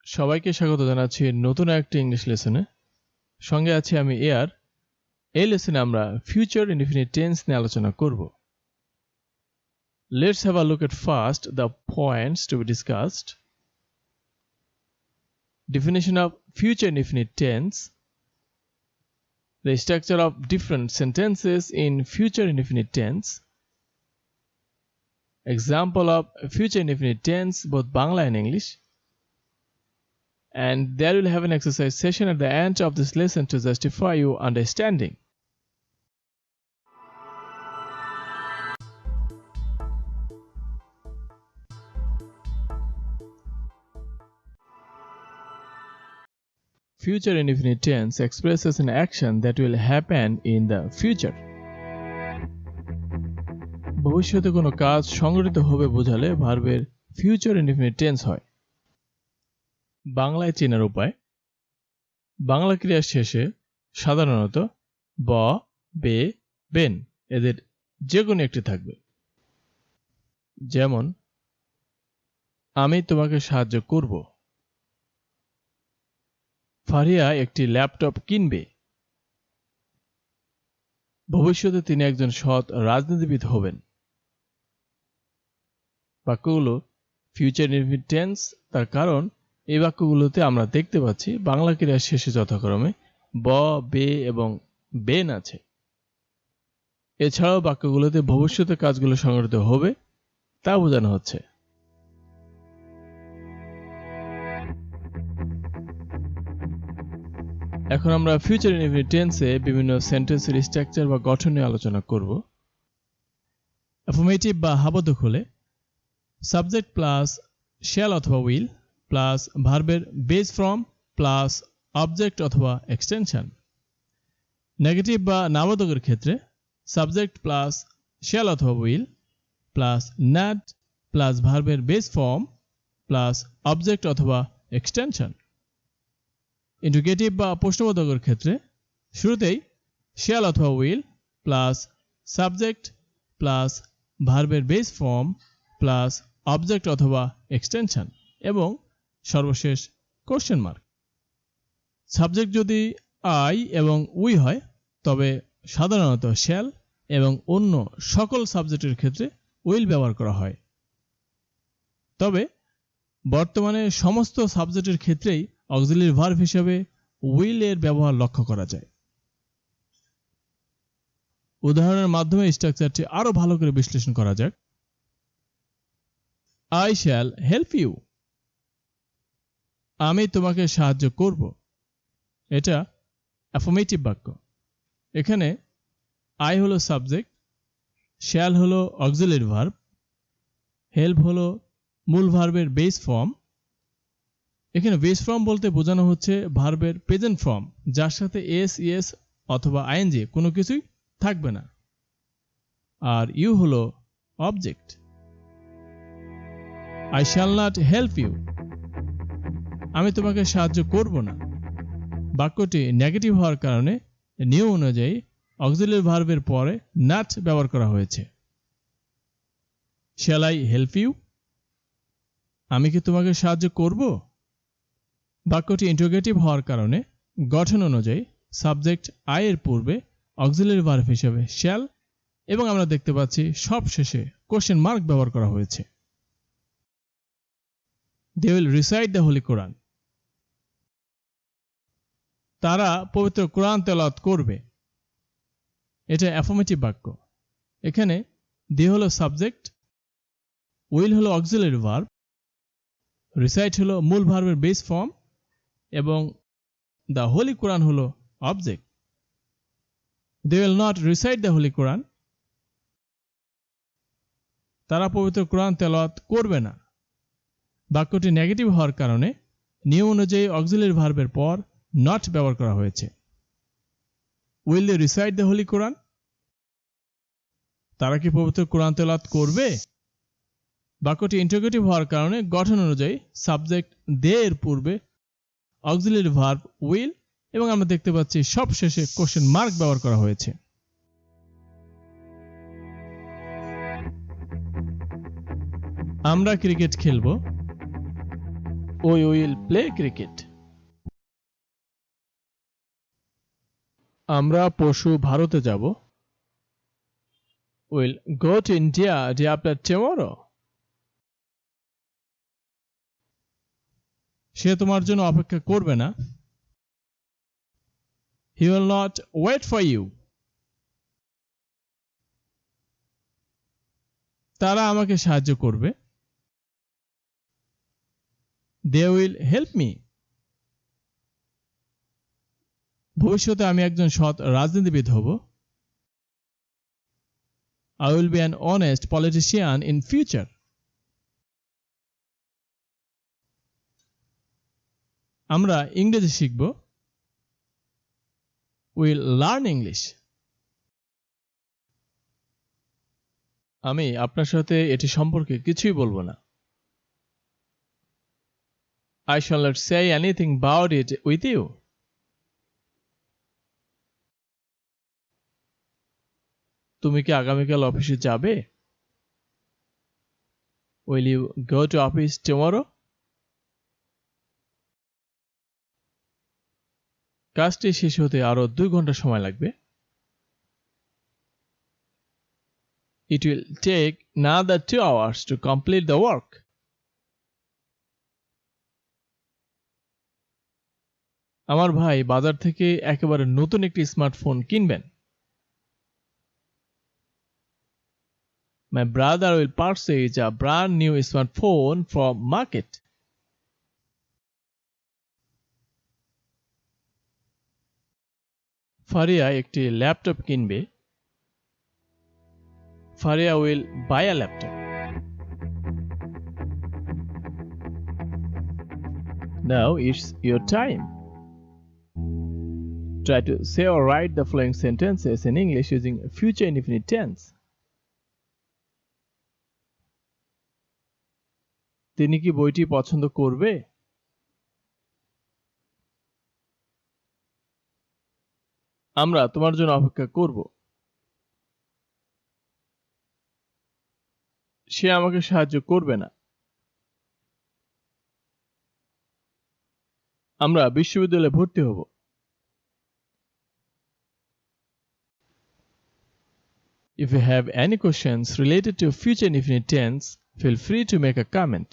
সবাইকে স্বাগত জানাচ্ছি নতুন একটি ইংলিশ লেসনে। সঙ্গে আছি আমি এআর। এই লেসনে আমরা ফিউচার ইনডিফিনিট টেন্স নিয়ে আলোচনা করব। Let's have a look at first the points to be discussed. Definition of future indefinite tense. The structure of different sentences in future indefinite tense. Example of future indefinite tense, both Bangla and English. And there will have an exercise session at the end of this lesson to justify your understanding. Future indefinite tense expresses an action that will happen in the future. ভবিষ্যতে কোনো কাজ সংঘটিত হবে বোঝালে ভার্বের future indefinite tense হয়। বাংলায় চেনার উপায়: বাংলা ক্রিয়ার শেষে সাধারণত ব, বে, বেন এদের যে কোনো একটি থাকবে। যেমন, আমি তোমাকে সাহায্য করব। ফারিয়া একটি ল্যাপটপ কিনবে। ভবিষ্যতে তিনি একজন সৎ রাজনীতিবিদ হবেন। বাক্যগুলো ফিউচার ইনডিফিনিট টেন্স, তার কারণ এই বাক্যগুলোতে আমরা দেখতে পাচ্ছি বাংলা ক্রিয়ার শেষে যথাক্রমে ব, বে এবং বেন আছে। এছাড়াও বাক্যগুলোতে ভবিষ্যতে কাজগুলো সংঘটিত হবে তা বোঝানো হচ্ছে। এখন আমরা ফিউচার ইনডিফিনিট টেন্সে বিভিন্ন সেন্টেন্সের স্ট্রাকচার বা গঠন নিয়ে আলোচনা করব। অ্যাফার্মেটিভ বা হাবোধক হলে সাবজেক্ট প্লাস শ্যাল অথবা উইল প্লাস ভার্বের বেস ফর্ম প্লাস অবজেক্ট অথবা এক্সটেনশন। নেগেটিভ বা নাবোধকের ক্ষেত্রে সাবজেক্ট প্লাস শ্যাল অথবা উইল প্লাস ন্যাট প্লাস ভার্বের বেস ফর্ম প্লাস অবজেক্ট অথবা এক্সটেনশন। ইন্টিগ্রেটিভ বা প্রশ্নবোধকের ক্ষেত্রে শুরুতেই শ্যাল অথবা উইল প্লাস সাবজেক্ট প্লাস ভার্বের বেস ফর্ম প্লাস অবজেক্ট অথবা এক্সটেনশন এবং সর্বশেষ কোশ্চেন মার্ক। সাবজেক্ট যদি আই এবং উই হয় তবে সাধারণত শ্যাল এবং অন্য সকল সাবজেক্টের ক্ষেত্রে উইল ব্যবহার করা হয়। তবে বর্তমানে সমস্ত সাবজেক্টের ক্ষেত্রেই অক্সিলিয়ারি ভার্ব হিসেবে উইল এর ব্যবহার লক্ষ্য করা যায়। উদাহরণের মাধ্যমে স্ট্রাকচারটি আরো ভালো করে বিশ্লেষণ করা যাক। I shall help you. আমি তোমাকে সাহায্য করব। এটা অ্যাফার্মেটিভ বাক্য। এখানে I হলো সাবজেক্ট, shall হলো অক্সিলিয়ারি ভার্ব, হেল্প হলো মূল ভার্বের বেস ফর্ম। এখানে বেস ফর্ম বলতে বোঝানো হচ্ছে ভার্বের প্রেজেন্ট ফর্ম, যার সাথে এস, ইএস অথবা আইএনজি কোনো কিছুই থাকবে না। আর ইউ হলো object. I shall not help you. আমি তোমাকে সাহায্য করব না। বাক্যটি নেগেটিভ হওয়ার কারণে নিয়ম অনুযায়ী অক্সিলিয়ারি ভার্বের পরে not ব্যবহার করা হয়েছে। Shall I help you? আমি কি তোমাকে সাহায্য করব? বাক্যটি ইন্টারোগেটিভ হওয়ার কারণে গঠন অনুযায়ী সাবজেক্ট আই এর পূর্বে অক্সিলিয়ারি ভার্ব হিসেবে shall এবং আমরা দেখতে পাচ্ছি সব শেষে কোশ্চেন মার্ক ব্যবহার করা হয়েছে। They will recite the Holy Quran. তারা পবিত্র কোরআন তেলাওয়াত করবে। এটা অ্যাফার্মেটিভ বাক্য। এখানে they হলো সাবজেক্ট, will হলো অক্সিলিয়ারি ভার্ব, recite হলো মূল ভার্বের বেস ফর্ম এবং the Holy Quran হলো object. They will not recite the Holy Quran. তারা পবিত্র কোরআন তেলাওয়াত করবে না। বাক্যটি নেগেটিভ হওয়ার কারণে নিয়ম অনুযায়ী অক্সিলিয়ারি ভার্বের পর not ব্যবহার করা হয়েছে। Will they recite the Holy Quran? তারা কি পবিত্র কোরআন তেলাওয়াত করবে? বাক্যটি ইন্টারোগেটিভ হওয়ার কারণে গঠন অনুযায়ী সাবজেক্ট they এর পূর্বে অক্সিলিয়ারি ভার্ব will এবং আমরা দেখতে পাচ্ছি সব শেষে কোশ্চেন মার্ক ব্যবহার করা হয়েছে। আমরা ক্রিকেট খেলব। We will play cricket. আমরা পরশু ভারতে যাব. We'll go to India day after tomorrow. সে তোমার জন্য অপেক্ষা করবে না. He will not wait for you. তারা আমাকে সাহায্য করবে. They will help me. ভবিষ্যতে আমি একজন সৎ রাজনীতিবিদ হব. I will be an honest politician in future. আমরা ইংরেজি শিখব. We'll learn English. আমি আপনার সাথে এটি সম্পর্কে কিছুই বলবো না. I shall not say anything about it with you. তুমি কি আগামীকাল অফিসে যাবে? Will you go to office tomorrow? কাজটি শেষ হতে আরো 2 ঘন্টা সময় লাগবে. It will take another 2 hours to complete the work. আমার ভাই বাজার থেকে একেবারে নতুন একটি স্মার্টফোন কিনবেন. My brother will purchase a brand new smartphone from market. Faria একটি ল্যাপটপ কিনবে. Faria will buy a laptop. Now it's your time. Try to say or write the following sentences in English using future indefinite tense. তিনি কি বইটি পছন্দ করবে? আমরা তোমার জন্য অপেক্ষা করব. সে আমাকে সাহায্য করবে না. আমরা বিশ্ববিদ্যালয়ে ভর্তি হব. If you have any questions related to future indefinite tense, feel free to make a comment.